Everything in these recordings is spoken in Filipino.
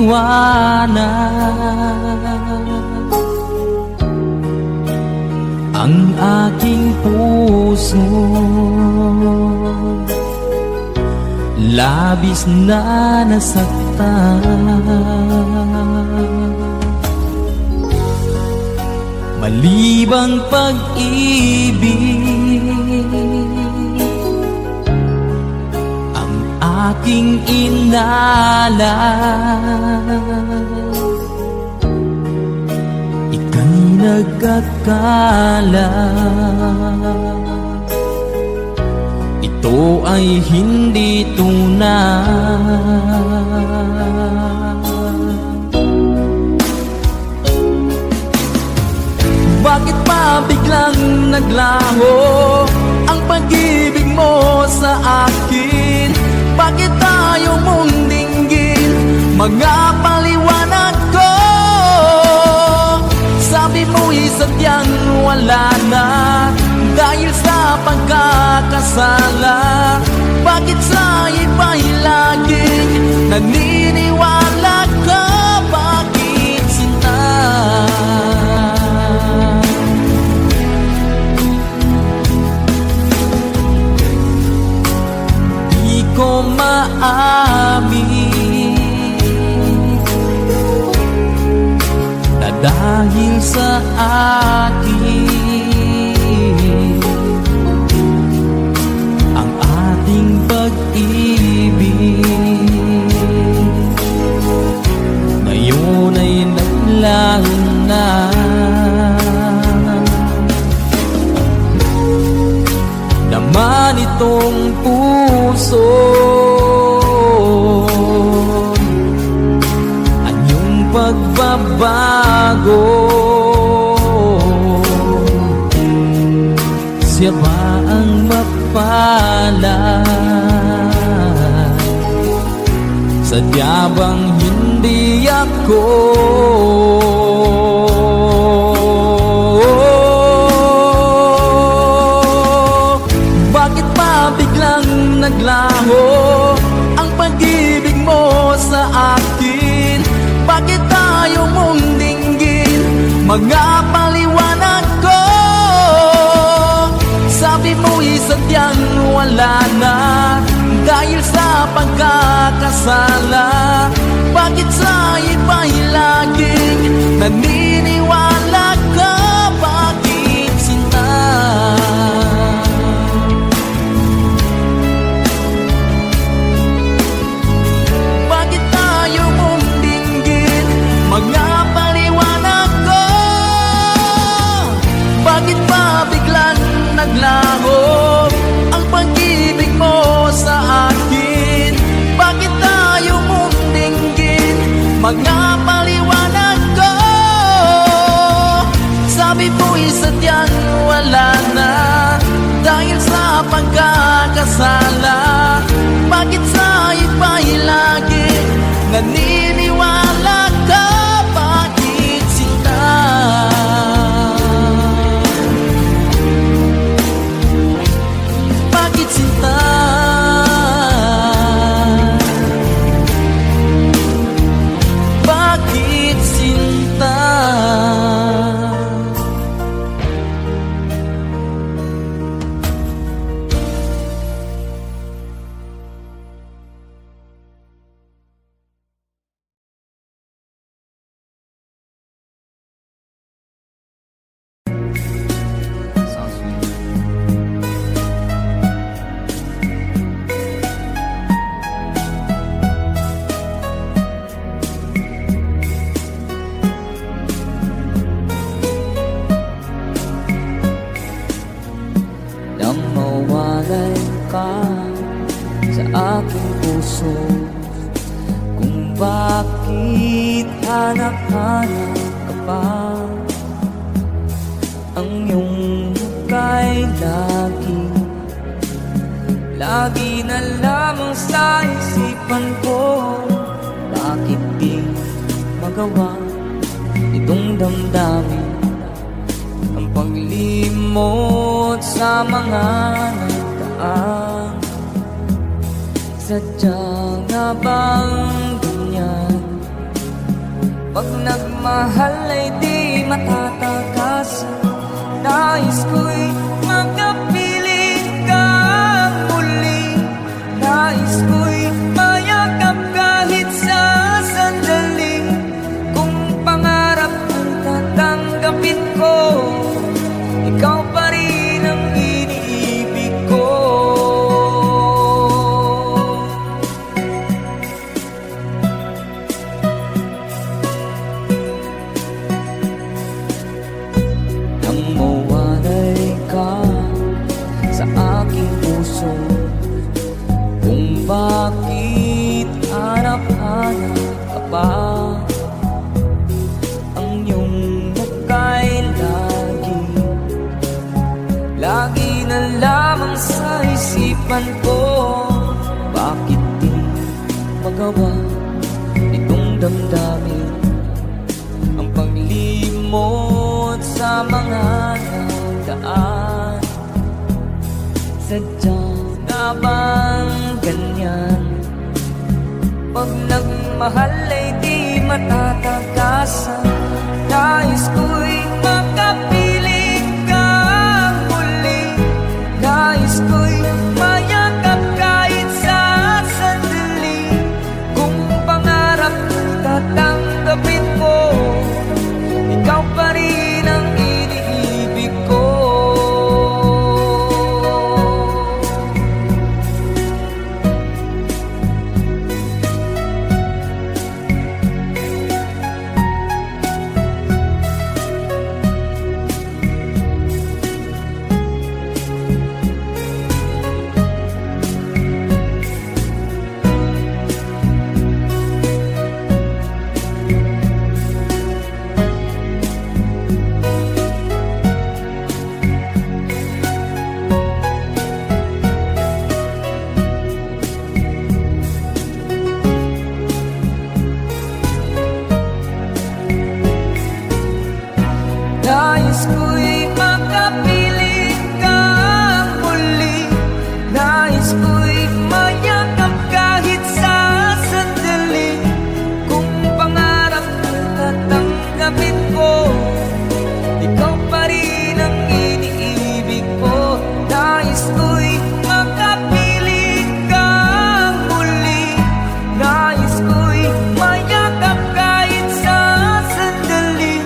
liwanag ang aking puso. Labis na nasaktan, malibang pag-ibig ang aking inalay. Ika'y nagkakala ito ay hindi tunay. Bakit pa biglang naglaho ang pag-ibig mo sa akin? Bakit tayo mong dinggin mga paliwanag ko? Sabi mo'y sadyang wala na dahil sa pagkakasala. Bakit sa iba'y laging naniniwala ka? Bakit sinta? Di ko maamin na dahil sa akin ang ating pag-ibig ngayon ay naglaho na. Naman itong puso anyong pagbabago. Siya ba ang mapalad? Sadya bang hindi ako? Bakit pa biglang naglaho ang pag-ibig mo sa akin? Bakit tayo mong dinggin mga paliwanag ko? Sabi mo'y sadyang wala na dahil sa pagkakasala. Bakit sa iba'y laging naniniwala ka? Bakit sinta? Bakit tayo mong dinggin mga paliwanag ko? Bakit pa biglang naglaho ang pag-ibig mo sa akin? Bakit tayo mong dinggin mga paliwanag ko? Sabi mo'y sadyang wala na dahil sa pagkakasala. Bakit sa iba'y lagi naniniwala ka? Bakit sinta? Bakit sinta? Bakit sinta? Nang mawalay ka sa aking puso, kung bakit hanap-hanap ka pa, ang iyong muka'y lagi na lamang sa isipan ko. Bakit di magawa itong damdamin ang paglimot sa mga nagdaan? Sadya nga bang ganyan Pag nagmahal ay di matatakasan. Nais ko'y makapiling kang muli. Nais ko'y mayakap kahit sa sandali. Kung pangarap ang tatanggapin ko, ikaw pa rin ang iniibig ko. Nang mawalay ka sa aking puso, kung bakit hanap-hanap ka pa, ang iyong muka'y lagi na lamang sa isipan ko. Bakit di magawa itong damdamin ang paglimot sa mga nagdaan? Sadya na bang ganyan? Pag nagmahal ay di matatagasan. Nais ko'y makapiling kang muli. Nais ko'y mayakap kahit sa sandali. Kung pangarap ko'y tatanggapin mo, ikaw pa rin ang iniibig ko. Nais ko'y makapiling kang muli. Nais ko'y mayakap kahit sa sandali. Kung pangarap ko'y tatanggapin ko, ikaw pa rin ang iniibig ko. Nais ko'y makapiling kang muli. Nais ko'y mayakap kahit sa sandali.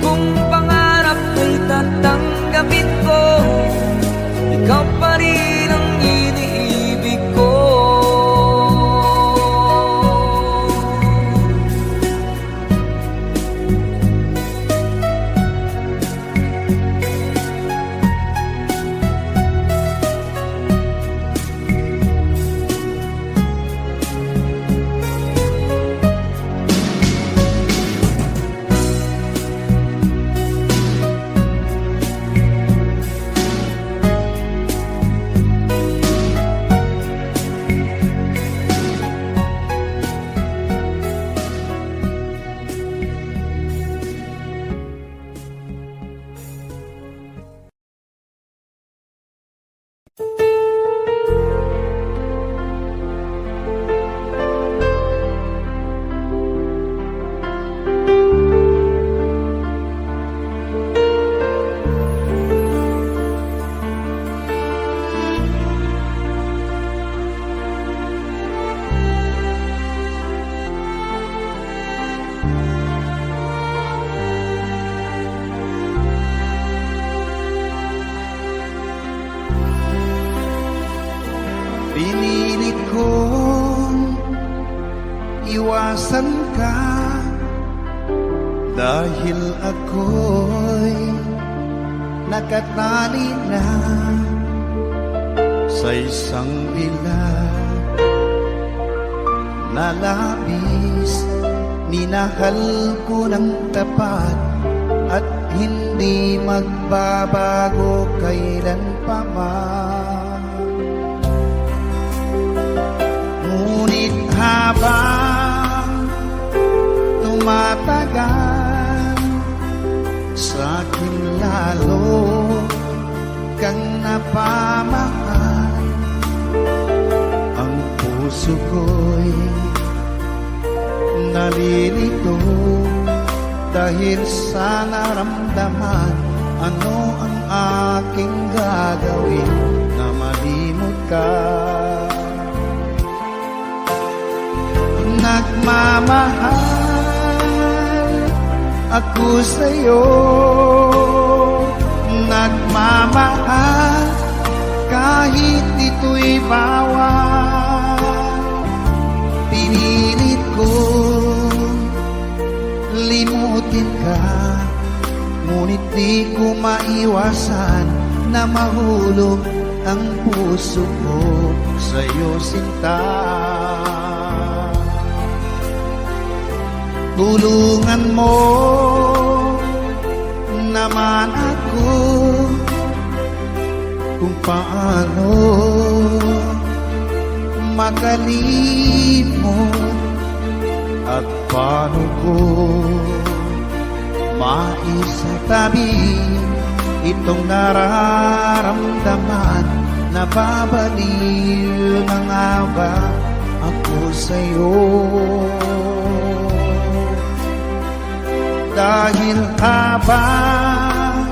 Kung pangarap ko'y tatanggapin ko, ikaw pa rin ang iniibig ko. Pinilit kong iwasan ka dahil ako'y nakatali na sa isang bilag na labis. Minahal ko ng tapat at hindi magbabago kailan pa man. Ngunit habang tumatagal, sa'kin lalo kang napamahal. Ang puso ko'y nalilito Dahil sa naramdaman, ano ang aking gagawin na malimot ka? Nagmamahal ako sa'yo, nagmamahal kahit ito'y bawal. Pinilit ko limutin ka, ngunit di ko maiwasan na mahulog ang puso ko sa'yo, sinta. Tulungan mo naman ako kung paano makalimot at paano ko maisatabi itong nararamdaman. Nababaliw na nga ba ako sa'yo? Dahil habang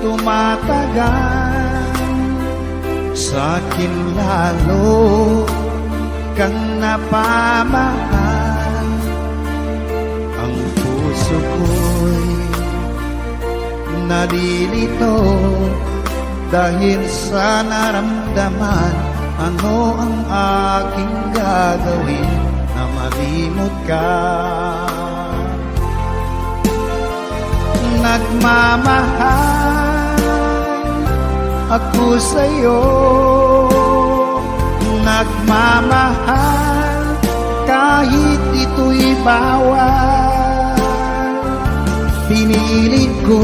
tumatagal, sa'kin lalo kang napamahal. Ang puso ko'y nalilito dahil sa naramdaman. Ano ang aking gagawin na malimot ka? Nagmamahal ako sa'yo, nagmamahal kahit ito'y bawal. Pinilit ko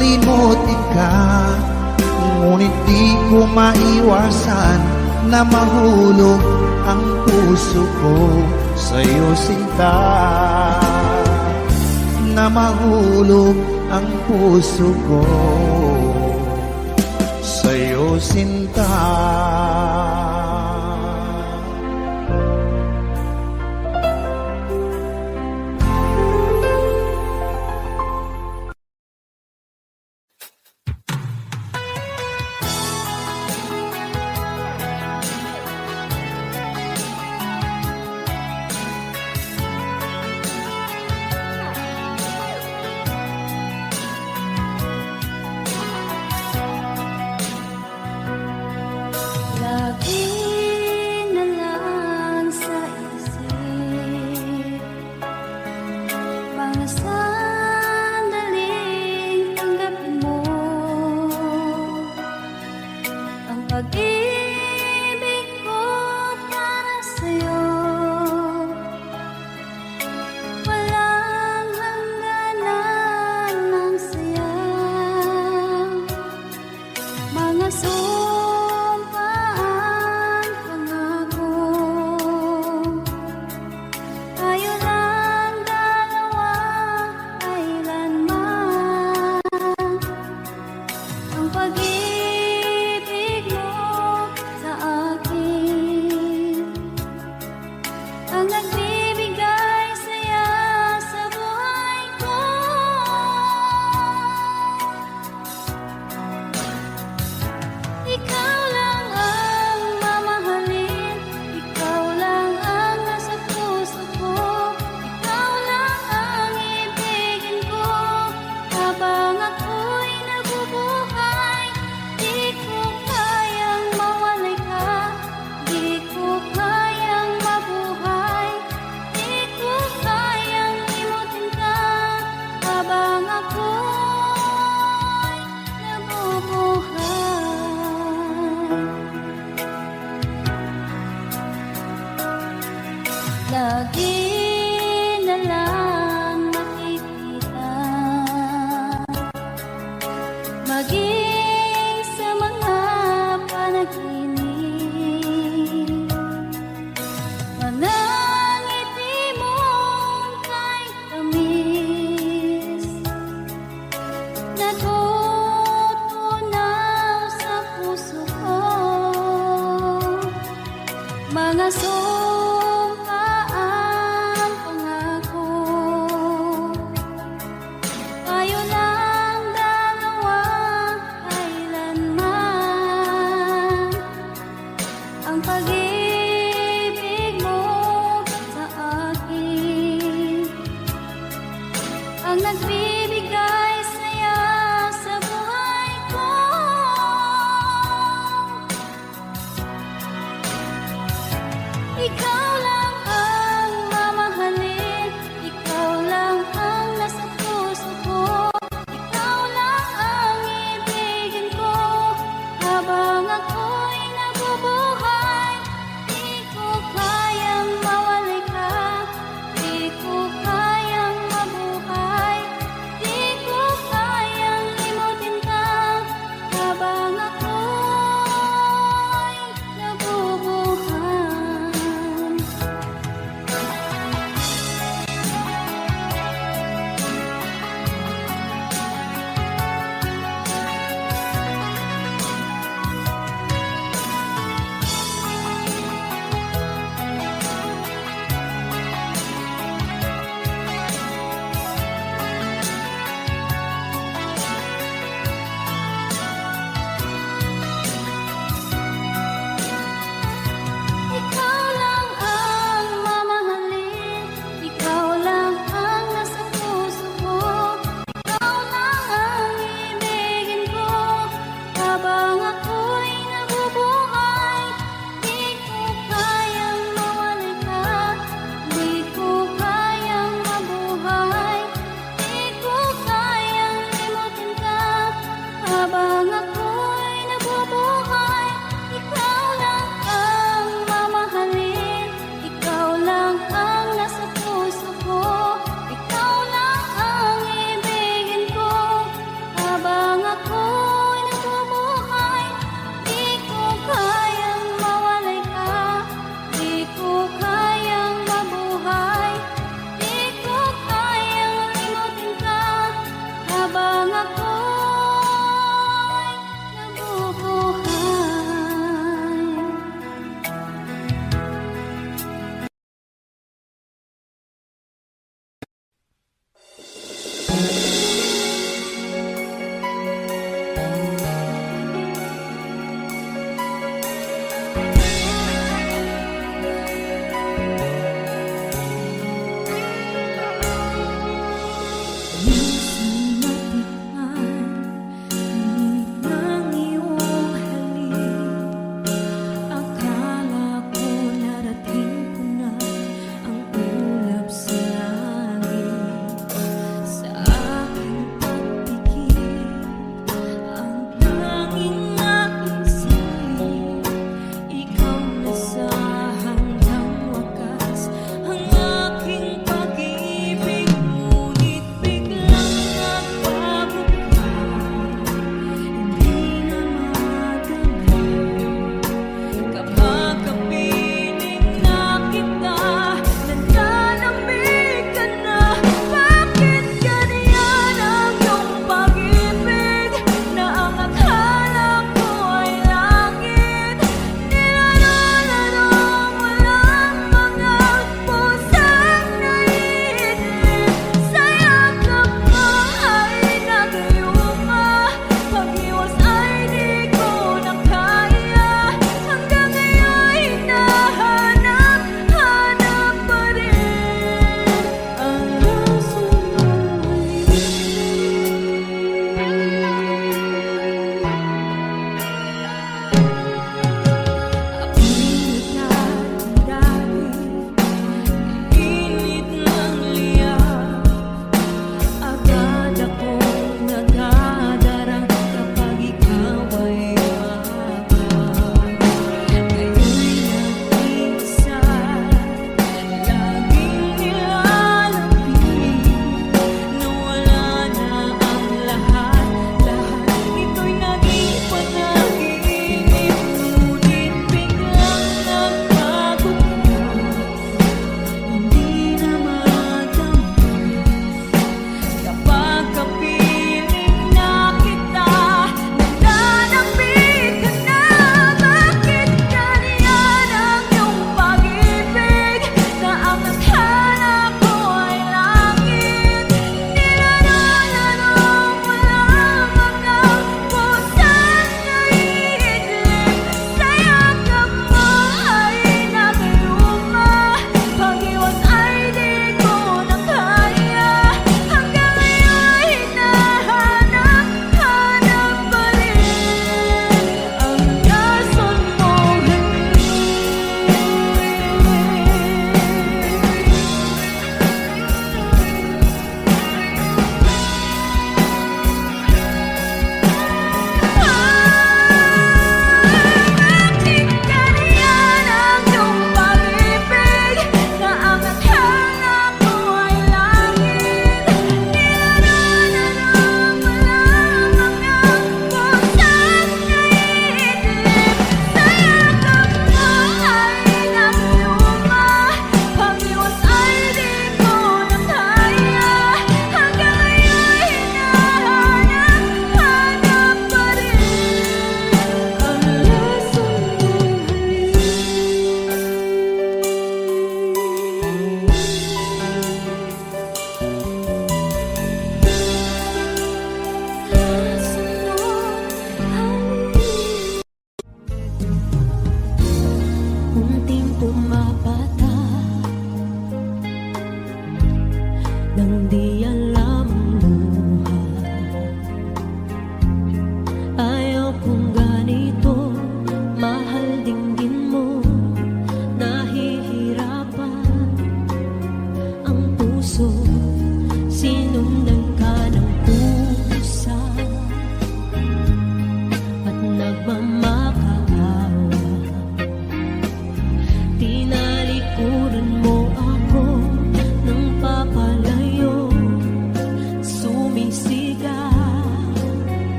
limutin ka, ngunit di ko maiwasan na mahulog ang puso ko sa'yo, sinta. Na mahulog ang puso ko sa'yo, sinta. Lagi na lang sa isip mga sandaling tanggapin mo ang pag-ibig ko para sa'yo. Walang hangganan ng saya, mga sumpaan, pangako. Tayo lang dalawa, kailanman. Ang pag-ibig mo sa akin ang nagbibigay saya sa buhay ko. Ikaw lang ang mamahalin, ikaw lang ang nasa puso ko, ikaw lang ang ibigin ko habang ako'y nabubuhay. Di ko kayang mawalay ka, di ko kayang mabuhay, di ko kayang limutin ka habang ako'y nabubuhay. Lagi na lang makikita, maging sa mga panaginip, mga ngiti mong kay tamis, natutunaw sa puso ko. Mga sumpaan, pangako.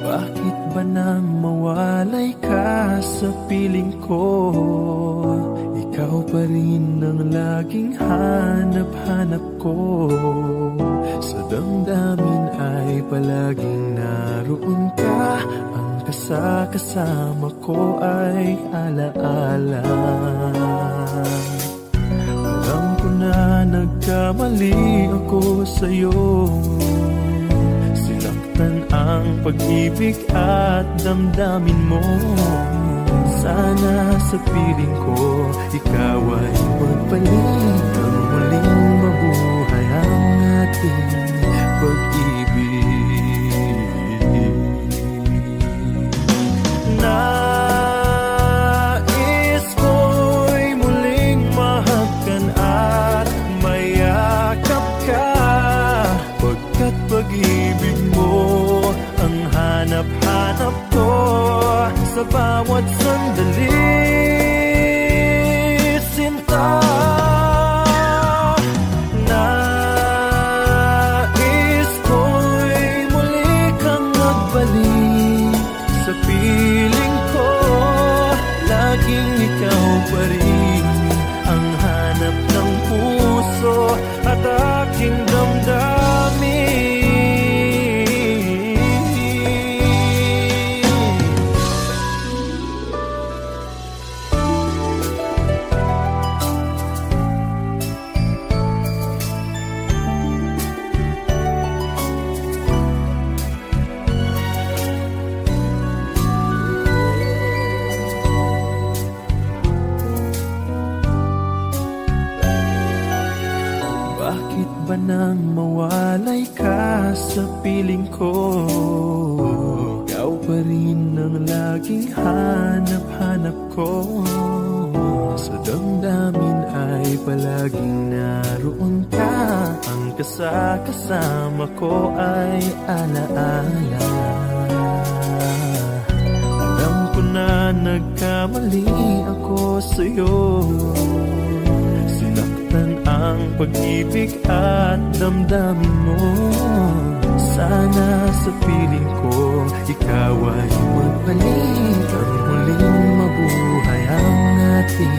Bakit ba nang mawalay ka sa piling ko? Ikaw pa rin ang laging hanap-hanap ko. Sa damdamin ay palaging naroon ka. Ang kasama ko ay alaala. Alam ko na nagkamali ako sa'yo. Sinaktan ang pag-ibig at damdamin mo. Sana sa piling ko, ikaw ay magpalit. Ang muling mabuhay ang ating pag-ibig. Nais ko'y muling mahagkan at mayakap ka. Pagkat pag-ibig mo ang hanap-hanap ko sa bawat sandali, sinta. Nais ko'y muli kang magbalik sa piling ko. Laging ikaw pa rin ang hanap ng puso at aking damdamin. Bakit ba nang mawalay ka sa piling ko? Ikaw pa rin ang laging hanap-hanap ko. Sa damdamin ay palaging naroon ka. Ang kasama ko ay alaala. Alam ko na nagkamali ako sa'yo. Sinaktan ang pag-ibig at damdamin mo. Sana sa piling ko, ikaw ay magbalik. Ang muling mabuhay ang ating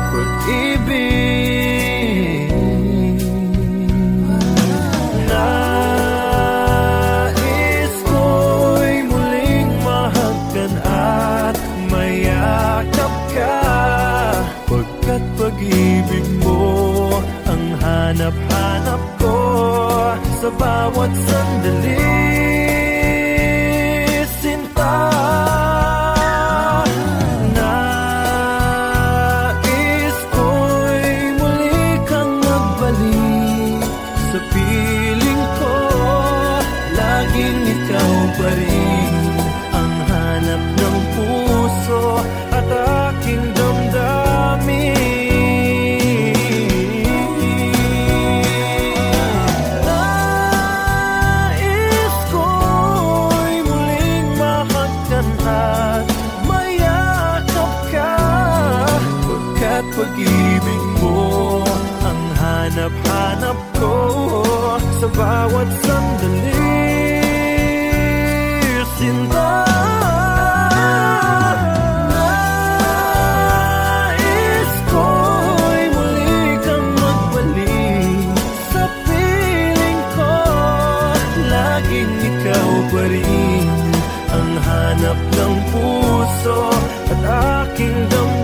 pag-ibig. Nais ko'y muling mahagkan at mayakap ka. Pagkat pag-ibig mo ang hanap-hanap ko sa bawat sandali, sinta. Nais ko'y muli kang magbalik sa piling ko. Laging ikaw pa rin ang hanap ng puso at aking damdamin. Nais ko'y muling mahagkan at mayakap ka. Pagkat pag-ibig mo ang hanap-hanap ko sa bawat sandali, sinta. Nais ko'y muli kang magbalik sa piling ko. Laging ikaw pa rin ang hanap ng puso at aking damdamin.